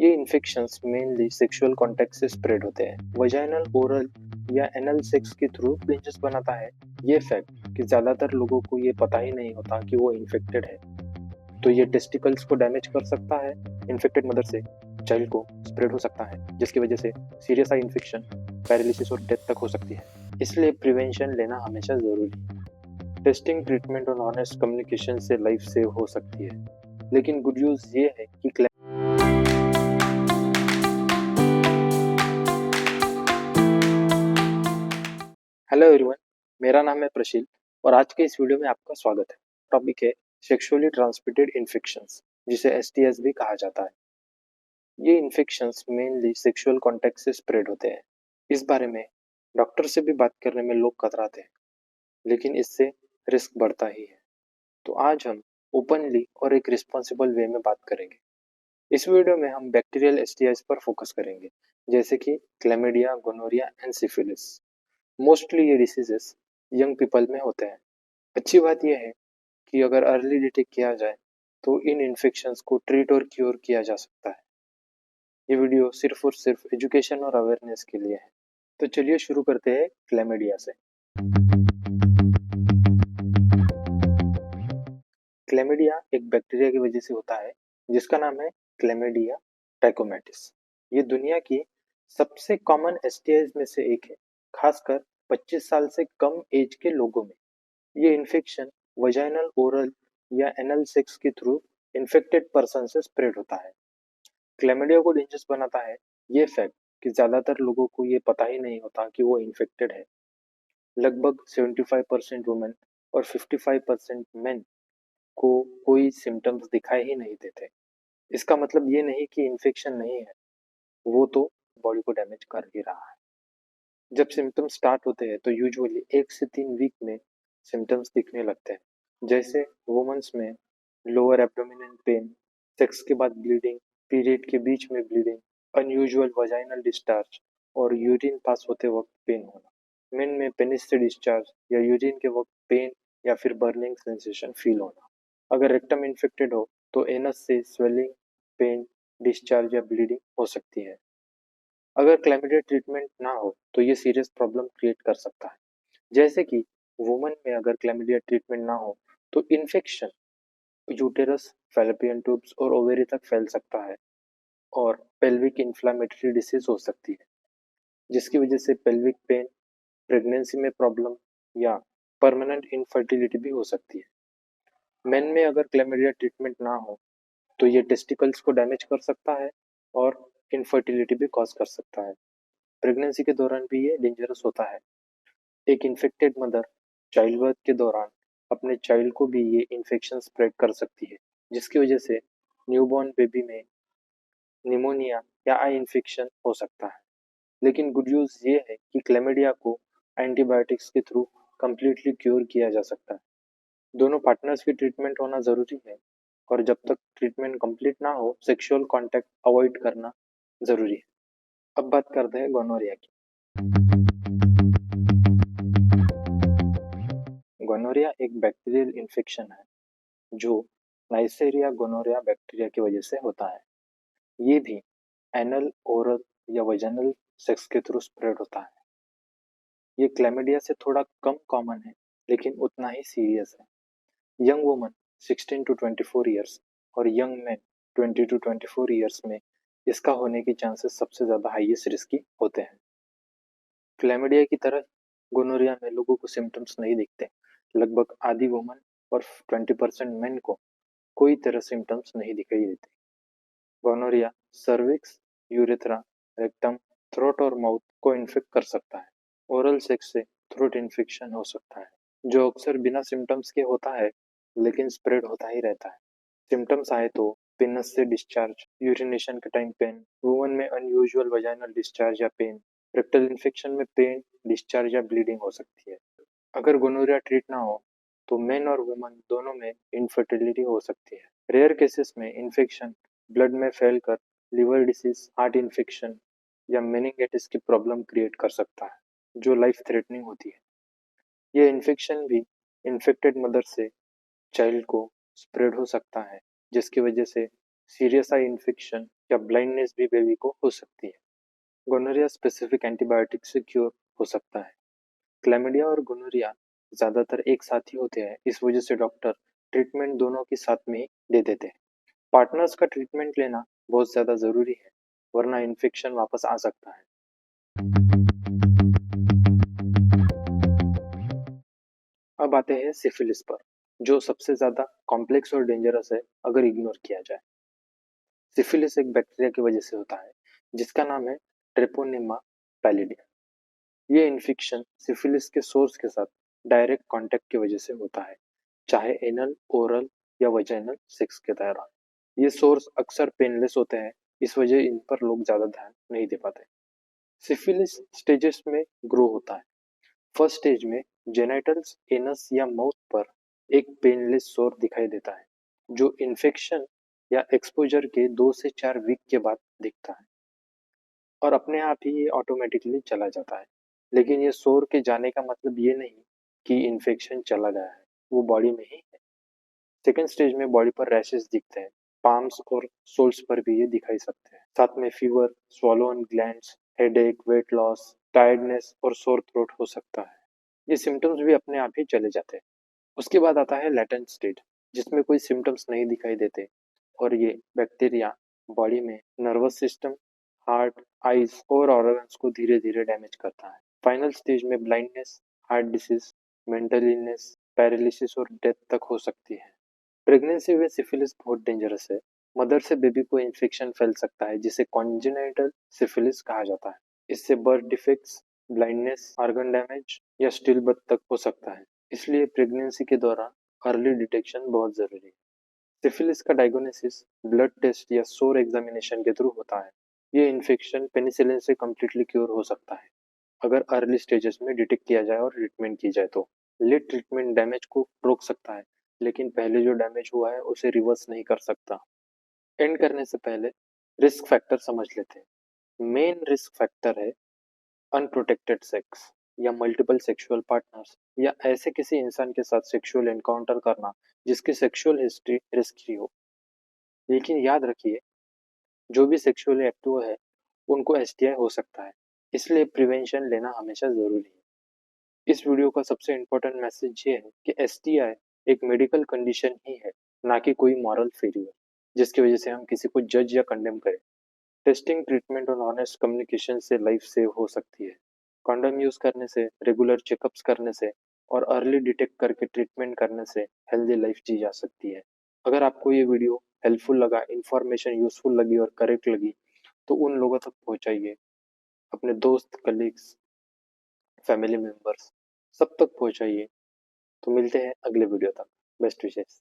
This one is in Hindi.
ये इन्फेक्शंस मेनली सेक्सुअल कॉन्टैक्ट से स्प्रेड होते हैं। वजाइनल, ओरल या एनल सेक्स के थ्रू डेंजरस बनाता है ये फैक्ट कि ज्यादातर लोगों को ये पता ही नहीं होता कि वो इन्फेक्टेड है। तो ये टेस्टिकल्स को डैमेज कर सकता है। इन्फेक्टेड मदर से चाइल्ड को स्प्रेड हो सकता है, जिसकी वजह से सीरियस आई इन्फेक्शन, पैरालिसिस और डेथ तक हो सकती है। इसलिए प्रिवेंशन लेना हमेशा जरूरी है। टेस्टिंग, ट्रीटमेंट और ऑनेस्ट कम्युनिकेशन से लाइफ सेव हो सकती है। लेकिन गुड न्यूज ये है कि हेलो एवरीवन, मेरा नाम है प्रशील और आज के इस वीडियो में आपका स्वागत है। टॉपिक है सेक्सुअली ट्रांसमिटेड इन्फेक्शंस, जिसे एसटीएस भी कहा जाता है। ये इन्फेक्शंस मेनली सेक्सुअल कॉन्टैक्ट से स्प्रेड होते हैं। इस बारे में डॉक्टर से भी बात करने में लोग कतराते हैं, लेकिन इससे रिस्क बढ़ता ही है। तो आज हम ओपनली और एक रिस्पॉन्सिबल वे में बात करेंगे। इस वीडियो में हम बैक्टीरियल एसटीआईज पर फोकस करेंगे, जैसे कि chlamydia, gonorrhoea and syphilis. Mostly ये डिसीजेस यंग पीपल में होते हैं। अच्छी बात यह है कि अगर अर्ली डिटेक्ट किया जाए तो इन इन्फेक्शंस को ट्रीट और क्योर किया जा सकता है। ये वीडियो सिर्फ और सिर्फ एजुकेशन और अवेयरनेस के लिए है। तो चलिए शुरू करते हैं क्लैमिडिया से। क्लैमिडिया एक बैक्टीरिया की वजह से होता है, जिसका नाम है क्लैमिडिया ट्रैकोमैटिस। ये दुनिया की सबसे कॉमन एसटीआईज में से एक है, खासकर 25 साल से कम एज के लोगों में। ये इन्फेक्शन वजाइनल, ओरल या एनल सेक्स के थ्रू इन्फेक्टेड पर्सन से स्प्रेड होता है। क्लैमिडिया को डेंजरस बनाता है ये फैक्ट कि ज्यादातर लोगों को ये पता ही नहीं होता कि वो इन्फेक्टेड है। लगभग 75% वुमेन और 55% मेन को कोई सिम्टम्स दिखाई ही नहीं देते। इसका मतलब ये नहीं कि इन्फेक्शन नहीं है, वो तो बॉडी को डैमेज कर ही रहा है। जब सिम्टम्स स्टार्ट होते हैं तो यूजुअली 1 से 3 वीक में सिम्टम्स दिखने लगते हैं, जैसे वुमेन्स में लोअर एब्डोमिनल पेन, सेक्स के बाद ब्लीडिंग, पीरियड के बीच में ब्लीडिंग, अनयूजुअल वजाइनल डिस्चार्ज और यूरिन पास होते वक्त पेन होना। मेन में पेनिस से डिस्चार्ज या यूरिन के वक्त पेन या फिर बर्निंग सेंसेशन फील होना। अगर रेक्टम इन्फेक्टेड हो तो एनस से स्वेलिंग, पेन, डिस्चार्ज या ब्लीडिंग हो सकती है। अगर क्लैमिडिया ट्रीटमेंट ना हो तो ये सीरियस प्रॉब्लम क्रिएट कर सकता है, जैसे कि वुमन में अगर क्लैमिडिया ट्रीटमेंट ना हो तो इन्फेक्शन यूटेरस, फैलोपियन ट्यूब्स और ओवेरी तक फैल सकता है और पेल्विक इन्फ्लामेटरी डिसीज हो सकती है, जिसकी वजह से पेल्विक पेन, प्रेगनेंसी में प्रॉब्लम या परमानेंट इनफर्टिलिटी भी हो सकती है। मेन में अगर क्लैमिडिया ट्रीटमेंट ना हो तो ये टेस्टिकल्स को डैमेज कर सकता है और इनफर्टिलिटी भी कॉज कर सकता है। प्रेगनेंसी के दौरान भी ये डेंजरस होता है। एक इन्फेक्टेड मदर चाइल्ड बर्थ के दौरान अपने चाइल्ड को भी ये इन्फेक्शन स्प्रेड कर सकती है, जिसकी वजह से न्यूबॉर्न बेबी में निमोनिया या आई इन्फेक्शन हो सकता है। लेकिन गुड न्यूज ये है कि क्लैमिडिया को एंटीबायोटिक्स के थ्रू कंप्लीटली क्योर किया जा सकता है। दोनों पार्टनर्स की ट्रीटमेंट होना जरूरी है और जब तक ट्रीटमेंट कंप्लीट ना हो सेक्सुअल कांटेक्ट अवॉइड करना जरूरी है। अब बात करते हैं गोनोरिया की। गोनोरिया एक बैक्टीरियल इन्फेक्शन है जो नाइसेरिया गोनोरिया बैक्टीरिया की वजह से होता है। ये भी एनल, ओरल या वजाइनल सेक्स के थ्रू स्प्रेड होता है। ये क्लैमिडिया से थोड़ा कम कॉमन है, लेकिन उतना ही सीरियस है। यंग वुमन 16 to 24 ईयर्स और यंग मैन 20 to 24 ईयर्स में इसका होने की चांसेस सबसे ज्यादा हाईएस्ट रिस्की होते हैं। क्लैमिडिया की तरह गोनोरिया में लोगों को सिम्टम्स नहीं दिखते। लगभग आधी वुमन और 20% मेन को कोई तरह सिम्टम्स नहीं दिखाई देते। Gonorrhoea cervix, urethra, rectum, throat और माउथ को इन्फेक्ट कर सकता है। ओरल सेक्स से थ्रोट इन्फेक्शन हो सकता है, जो अक्सर बिना सिम्टम्स के होता है लेकिन स्प्रेड होता ही रहता है। सिम्टम्स आए तो पेनस से डिस्चार्ज, यूरिनेशन के टाइम पेन, वुमन में अनयूजुअल वजाइनल डिस्चार्ज या पेन, रेक्टल इन्फेक्शन में पेन, डिस्चार्ज या ब्लीडिंग हो सकती है। अगर गोनोरिया ट्रीट ना हो तो मेन और वुमन दोनों में इनफर्टिलिटी हो सकती है। रेयर केसेस में इन्फेक्शन ब्लड में फैलकर लिवर डिसीज, हार्ट इन्फेक्शन या मेनिंजाइटिस की प्रॉब्लम क्रिएट कर सकता है, जो लाइफ थ्रेटनिंग होती है। ये इन्फेक्शन भी इन्फेक्टेड मदर से चाइल्ड को स्प्रेड हो सकता है, जिसकी वजह से सीरियस आई इन्फेक्शन या ब्लाइंडनेस भी बेबी को हो सकती है। गोनोरिया स्पेसिफिक एंटीबायोटिक से क्योर हो सकता है। क्लैमिडिया और गोनोरिया ज्यादातर एक साथ ही होते हैं, इस वजह से डॉक्टर ट्रीटमेंट दोनों के साथ में ही दे देते हैं। पार्टनर्स का ट्रीटमेंट लेना बहुत ज्यादा जरूरी है, वरना इन्फेक्शन वापस आ सकता है। अब आते हैं सिफिलिस पर, जो सबसे ज्यादा कॉम्प्लेक्स और डेंजरस है अगर इग्नोर किया जाए। सिफिलिस एक बैक्टीरिया की वजह से होता है जिसका नाम है ट्रेपोनेमा पैलिडियम। ये इन्फेक्शन सिफिलिस के सोर्स के साथ डायरेक्ट कांटेक्ट की वजह से होता है, चाहे एनल, ओरल या वजाइनल सेक्स के दौरान। ये सोर्स अक्सर पेनलेस होते हैं, इस वजह इन पर लोग ज्यादा ध्यान नहीं दे पाते। सिफिलिस स्टेजेस में ग्रो होता है। फर्स्ट स्टेज में जेनाइटल्स, एनस या माउथ पर एक पेनलेस सोर दिखाई देता है, जो इन्फेक्शन या एक्सपोजर के 2 से 4 वीक के बाद दिखता है और अपने आप ही ये ऑटोमेटिकली चला जाता है। लेकिन ये सोर के जाने का मतलब ये नहीं कि इन्फेक्शन चला गया है, वो बॉडी में ही है। सेकेंड स्टेज में बॉडी पर रैशेस दिखते हैं, पाम्स और सोल्स पर भी ये दिखाई सकते हैं। साथ में fever, swollen glands, headache, weight loss, tiredness और सोर थ्रोट हो सकता है। ये सिम्टम्स भी अपने आप ही चले जाते हैं। उसके बाद आता है लेटेंट स्टेज, जिसमें कोई सिम्टम्स नहीं दिखाई देते और ये बैक्टीरिया बॉडी में नर्वस सिस्टम, हार्ट, आईज और ऑर्गन्स को धीरे धीरे डैमेज करता है। फाइनल स्टेज में blindness, heart disease, mental illness, paralysis और डेथ तक हो सकती है। प्रेगनेंसी में सिफिलिस बहुत डेंजरस है। मदर से बेबी को इन्फेक्शन फैल सकता है, जिसे कॉन्जेनाइटल सिफिलिस कहा जाता है। इससे birth defects, blindness, organ damage या स्टिल बर्थ तक हो सकता है। इसलिए प्रेगनेंसी के दौरान अर्ली डिटेक्शन बहुत जरूरी है। सिफिलिस का डायग्नोसिस ब्लड टेस्ट या सोर एग्जामिनेशन के थ्रू होता है। ये इन्फेक्शन पेनिसिलिन से कम्प्लीटली क्योर हो सकता है अगर अर्ली स्टेजेस में डिटेक्ट किया जाए और ट्रीटमेंट की जाए तो। लेट ट्रीटमेंट डैमेज को रोक सकता है, लेकिन पहले जो डैमेज हुआ है उसे रिवर्स नहीं कर सकता। एंड करने से पहले रिस्क फैक्टर समझ लेते हैं। मेन रिस्क फैक्टर है अनप्रोटेक्टेड सेक्स या मल्टीपल सेक्सुअल पार्टनर्स, या ऐसे किसी इंसान के साथ सेक्सुअल एनकाउंटर करना जिसकी सेक्सुअल हिस्ट्री रिस्की हो। लेकिन याद रखिए, जो भी सेक्सुअली एक्टिव है उनको एसटीआई हो सकता है, इसलिए प्रिवेंशन लेना हमेशा जरूरी है। इस वीडियो का सबसे इम्पोर्टेंट मैसेज ये है कि एसटीआई एक मेडिकल कंडीशन ही है, ना कि कोई मॉरल फेलियर जिसकी वजह से हम किसी को जज या कंडेम करें। टेस्टिंग, ट्रीटमेंट और ऑनेस्ट कम्युनिकेशन से लाइफ सेव हो सकती है। कंडोम यूज करने से, रेगुलर चेकअप्स करने से और अर्ली डिटेक्ट करके ट्रीटमेंट करने से हेल्दी लाइफ जी जा सकती है। अगर आपको ये वीडियो हेल्पफुल लगा, इंफॉर्मेशन यूजफुल लगी और करेक्ट लगी, तो उन लोगों तक पहुंचाइए, अपने दोस्त, कलीग्स, फैमिली मेंबर्स सब तक पहुंचाइए। तो मिलते हैं अगले वीडियो तक। बेस्ट विशेष।